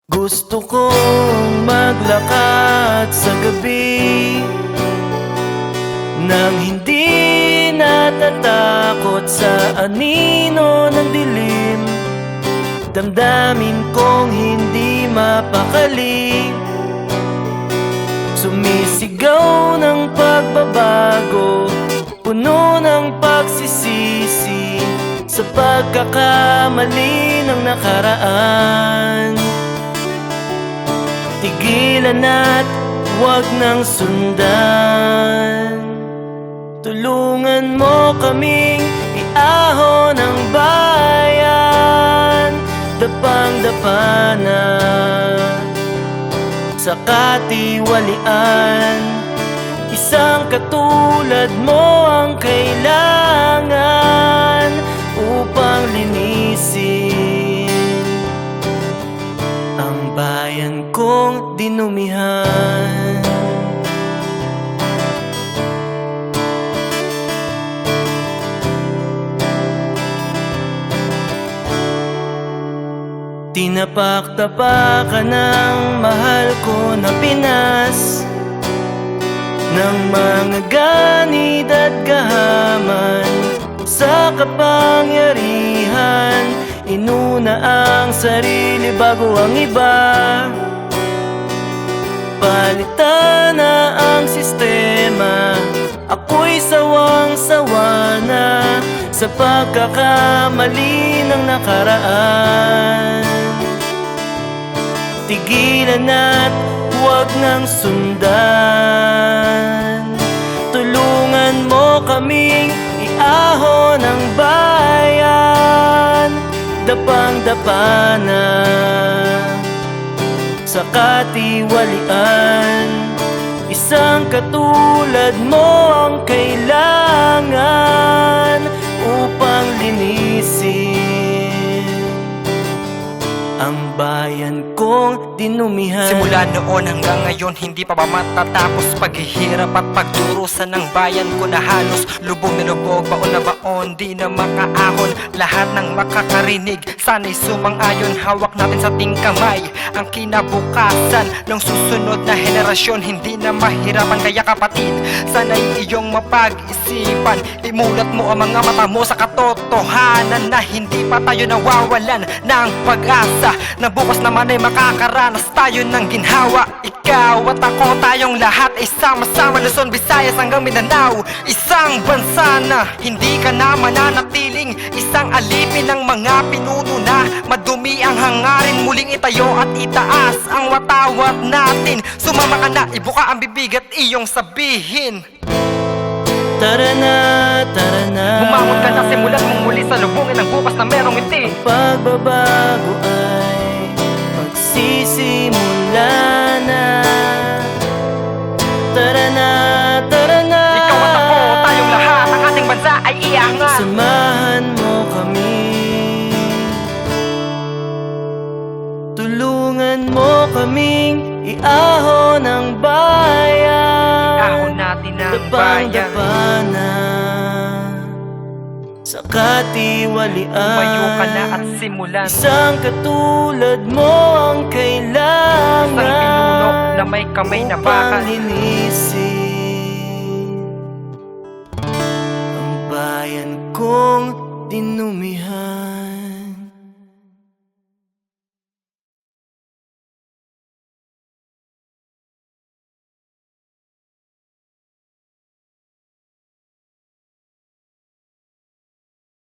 Gusto kong maglakad sa gabi nang hindi natatakot sa anino ng dilim. Damdamin kong hindi mapakali, sumisigaw ng pagbabago, puno ng pagsisisi sa pagkakamali ng nakaraan. Tigilan at huwag nang sundan. Tulungan mo kaming iahon ang bayan, dapang-dapa na sa katiwalian. Isang katulad mo ang kailangan upang linisin ang bayan kong dinumihan. Tinapak-tapakan ng mahal ko na Pinas, ng mga ganid at kahaman. Sa kapangyarihan, inuna ang sarili bago ang iba. Palitan na ang sistema, ako'y sawang-sawa na sa pagkakamali ng nakaraan. Tigilan at huwag nang sundan. Tulungan mo kaming iahon ang bayan, dapang-dapa na sa katiwalian. Isang katulad mo ang kailangan upang linisin ang bayan kong dinumihan. Simula noon hanggang ngayon, hindi pa ba matatapos paghihirap at pagdurusan ng bayan ko na halos lubog na lubog, baon na baon, di na makaahon. Lahat ng makakarinig, sana'y sumang-ayon. Hawak natin sa ating kamay ang kinabukasan ng susunod na henerasyon. Hindi na mahirapan, kaya kapatid, sana'y iyong mapag-isipan. Imulat mo ang mga mata mo sa katotohanan na hindi pa tayo nawawalan ng pag-asa na bukas naman ay makakaranas tayo ng ginhawa. Ikaw at ako, tayong lahat ay sama-sama, Luzon, Visayas hanggang Mindanao. Isang bansa na hindi ka na mananatiling isang alipin ng mga pinuno na madumi ang hangarin. Muling itayo at itaas ang watawat natin. Sumama ka na, ibuka ang bibig at iyong sabihin. Tara na, tara na. Bumangon ka na, simulan mong muli sa lubungin ng bukas na merong ngiti. Ang pagbabago ay magsisimula na. Tara na, tara na. Ikaw at ako, tayong lahat, ang ating bansa ay iangat. Samahan mo kami, tulungan mo kaming iahon ang bayan, Iahon natin ang bayan. dapang-dapa na sa katiwalian. Tumayo ka na at simulan. Isang katulad mo ang kailangan, Isang pinuno na may kamay na bakal. upang linisin ang bayan kong dinumihan.